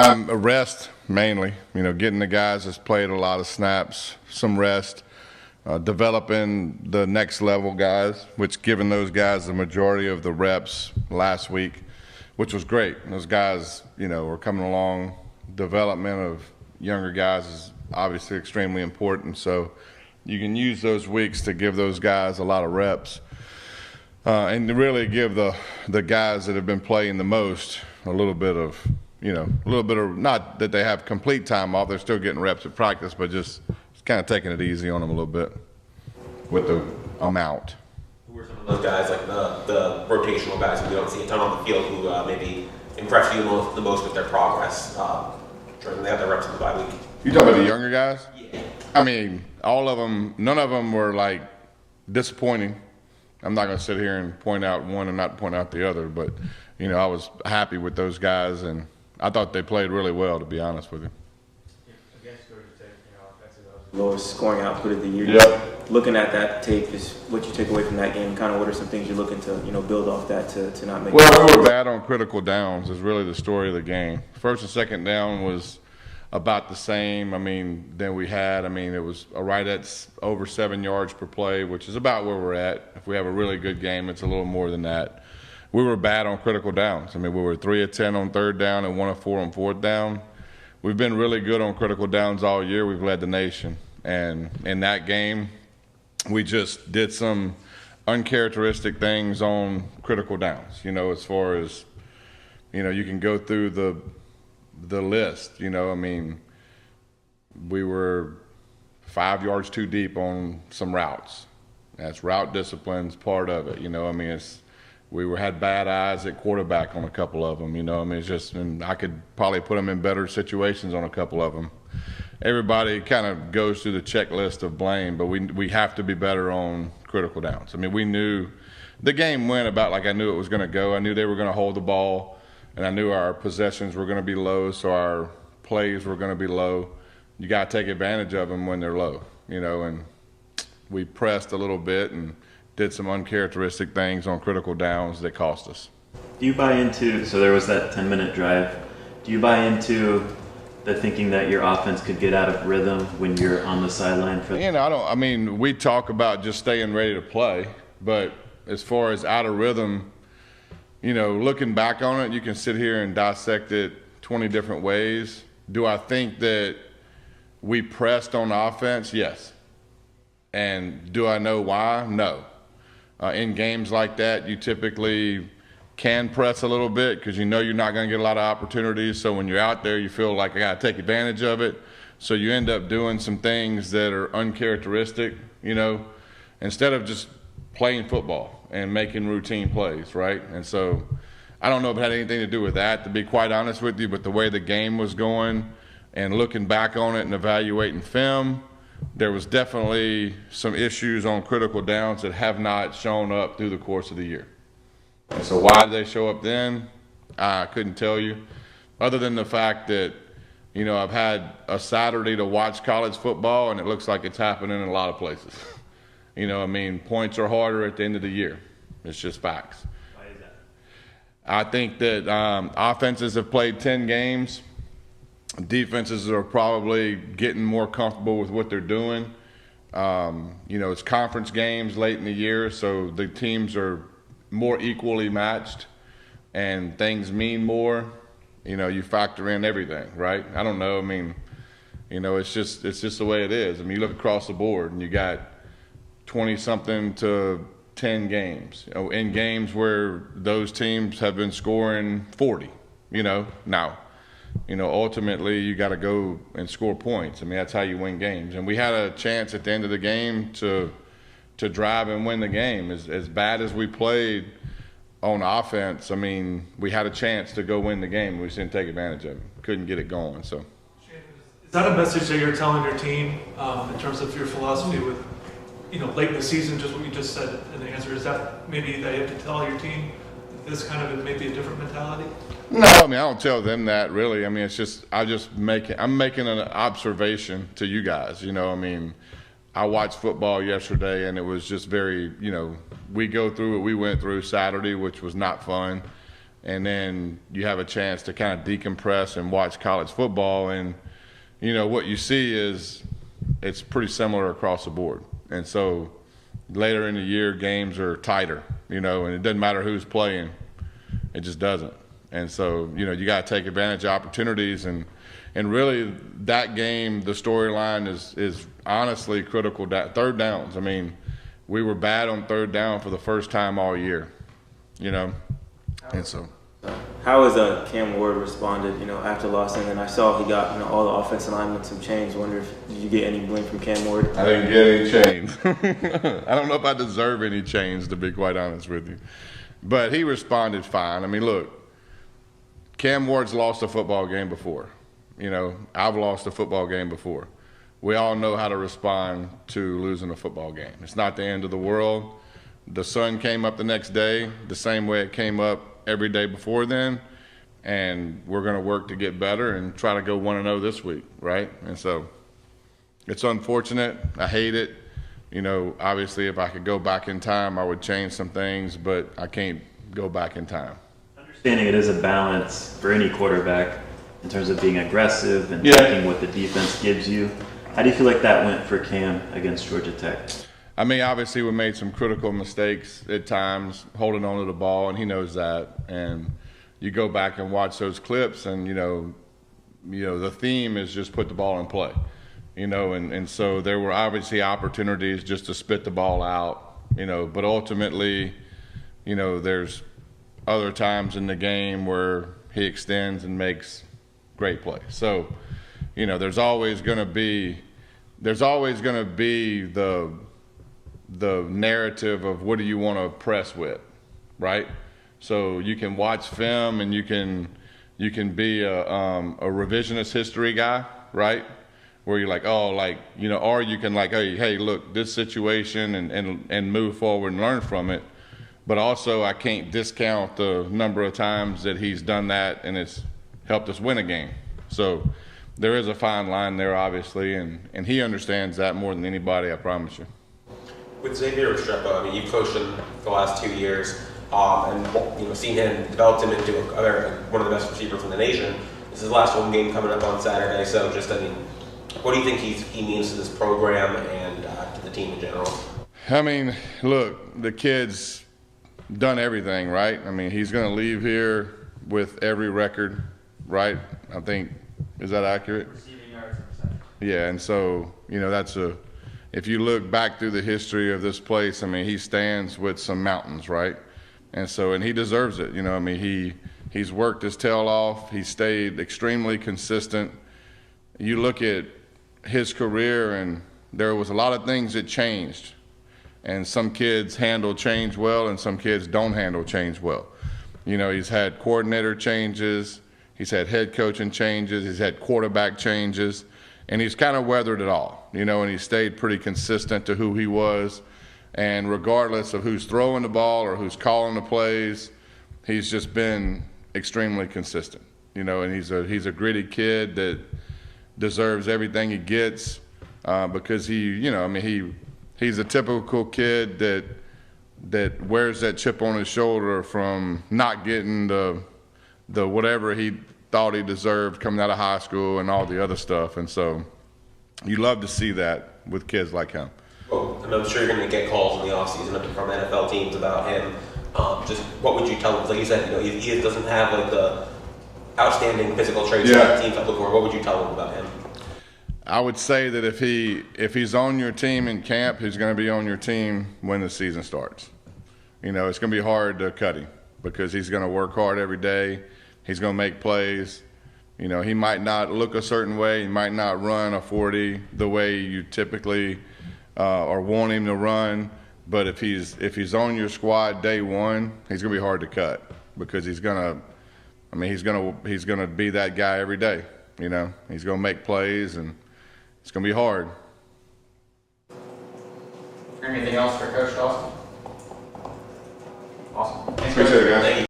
A rest mainly, getting the guys that's played a lot of snaps, some rest, developing the next level guys, which given those guys the majority of the reps last week, which was great. Those guys, were coming along. Development of younger guys is obviously extremely important. So you can use those weeks to give those guys a lot of reps and to really give the guys that have been playing the most a little bit of, not that they have complete time off. They're still getting reps at practice, but just kind of taking it easy on them a little bit with the amount. Who were some of those guys, like the rotational guys who we don't see a ton on the field, who maybe impress you the most with their progress during the other reps of the bye week? You talking about the younger guys? Yeah. I mean, all of them, none of them were like disappointing. I'm not going to sit here and point out one and not point out the other, but, I was happy with those guys, and I thought they played really well, to be honest with you. Against Georgia Tech, offensive lowest scoring output of the year. Yep. Looking at that tape, is what you take away from that game. Kind of what are some things you're looking to build off that to not make. Well, we were bad on critical downs. Is really the story of the game. First and second down was about the same. Than we had. It was right at over 7 yards per play, which is about where we're at. If we have a really good game, it's a little more than that. We were bad on critical downs. We were 3 of 10 on third down and 1 of 4 on fourth down. We've been really good on critical downs all year. We've led the nation. And in that game, we just did some uncharacteristic things on critical downs, as far as, you can go through the list, we were 5 yards too deep on some routes. That's route discipline's part of it, we had bad eyes at quarterback on a couple of them, it's just, and I could probably put them in better situations on a couple of them. Everybody kind of goes through the checklist of blame, but we have to be better on critical downs. We knew the game went about like I knew it was going to go. I knew they were going to hold the ball, and I knew our possessions were going to be low, so our plays were going to be low. You got to take advantage of them when they're low, and we pressed a little bit and did some uncharacteristic things on critical downs that cost us. Do you buy into, so there was that 10-minute drive, do you buy into the thinking that your offense could get out of rhythm when you're on the sideline? We talk about just staying ready to play, but as far as out of rhythm, looking back on it, you can sit here and dissect it 20 different ways. Do I think that we pressed on offense? Yes. And do I know why? No. In games like that, you typically can press a little bit because you're not going to get a lot of opportunities. So when you're out there, you feel like I got to take advantage of it. So you end up doing some things that are uncharacteristic, instead of just playing football and making routine plays, right? And so I don't know if it had anything to do with that, to be quite honest with you, but the way the game was going and looking back on it and evaluating film, there was definitely some issues on critical downs that have not shown up through the course of the year. And so why did they show up then? I couldn't tell you, other than the fact that, I've had a Saturday to watch college football, and it looks like it's happening in a lot of places. Points are harder at the end of the year. It's just facts. Why is that? I think that offenses have played 10 games. Defenses are probably getting more comfortable with what they're doing. It's conference games late in the year, so the teams are more equally matched and things mean more. You factor in everything, right? I don't know. It's just the way it is. You look across the board and you got 20-something to 10 games. In games where those teams have been scoring 40, now. Ultimately you got to go and score points. That's how you win games. And we had a chance at the end of the game to drive and win the game. As bad as we played on offense, we had a chance to go win the game. We just didn't take advantage of it. Couldn't get it going. So, is that a message that you're telling your team in terms of your philosophy with, late in the season, just what you just said in the answer? Is that maybe that you have to tell your team this kind of maybe a different mentality? No, I don't tell them that really. It's just I'm making an observation to you guys. I watched football yesterday, and it was just very, we go through what we went through Saturday, which was not fun. and then you have a chance to kind of decompress and watch college football. And, you know, what you see is it's pretty similar across the board. And so later in the year, games are tighter, you know, and it doesn't matter who's playing. It just doesn't. And so, you know, you got to take advantage of opportunities. And really that game, the storyline is honestly critical. Third downs. I mean, we were bad on third down for the first time all year, you know. And so. How has Cam Ward responded, you know, after loss? And then I saw he got, you know, all the offensive linemen some change. Wonder if did you get any blame from Cam Ward? I didn't get any change. I don't know if I deserve any change, to be quite honest with you. But he responded fine. I mean, look, Cam Ward's lost a football game before. You know, I've lost a football game before. We all know how to respond to losing a football game. It's not the end of the world. The sun came up the next day the same way it came up every day before then, and we're going to work to get better and try to go 1-0 this week, right? And so it's unfortunate. I hate it. You know, obviously if I could go back in time, I would change some things, but I can't go back in time. Understanding it is a balance for any quarterback in terms of being aggressive and taking what the defense gives you. How do you feel like that went for Cam against Georgia Tech? I mean, obviously we made some critical mistakes at times holding on to the ball, and he knows that. And you go back and watch those clips, and you know the theme is just put the ball in play. You know, and so there were obviously opportunities just to spit the ball out, you know, but ultimately, you know, there's other times in the game where he extends and makes great plays. So, you know, there's always going to be the narrative of what do you want to press with, right? So you can watch film and you can be a revisionist history guy, right? Where you're like, oh, like, you know, or you can like, hey, look, this situation and move forward and learn from it. But also I can't discount the number of times that he's done that and it's helped us win a game. So there is a fine line there, obviously, and he understands that more than anybody, I promise you. With Xavier Restrepo, I mean, you've coached him for the last 2 years, and you know, seen him, developed him into one of the best receivers in the nation. This is his last home game coming up on Saturday, so just, I mean, what do you think he means to this program and to the team in general? I mean, look, the kid's done everything, right? I mean, he's going to leave here with every record, right? I think, is that accurate? Receiving yards and percentage. Yeah, and so, you know, if you look back through the history of this place, I mean, he stands with some mountains, right? And so, and he deserves it. You know, I mean, he's worked his tail off. He stayed extremely consistent. You look at his career, and there was a lot of things that changed. And some kids handle change well, and some kids don't handle change well. You know, he's had coordinator changes. He's had head coaching changes. He's had quarterback changes. And he's kind of weathered it all, you know, and he stayed pretty consistent to who he was. And regardless of who's throwing the ball or who's calling the plays, he's just been extremely consistent, you know, and he's a gritty kid that deserves everything he gets because he's a typical kid that wears that chip on his shoulder from not getting the whatever he thought he deserved coming out of high school and all the other stuff. And so you love to see that with kids like him. Well, and I'm sure you're going to get calls in the offseason from NFL teams about him. Just what would you tell him? Like you said, you know, he doesn't have like the outstanding physical traits that teams are looking for. What would you tell him about him? I would say that if he's on your team in camp, he's going to be on your team when the season starts. You know, it's going to be hard to cut him because he's going to work hard every day. He's going to make plays. You know, he might not look a certain way. He might not run a 40 the way you typically or want him to run. But if he's on your squad day one, he's going to be hard to cut because he's going to be that guy every day. You know, he's going to make plays and it's going to be hard. Anything else for Coach Dawson? Awesome. Thanks, Appreciate it, guys. Thank you.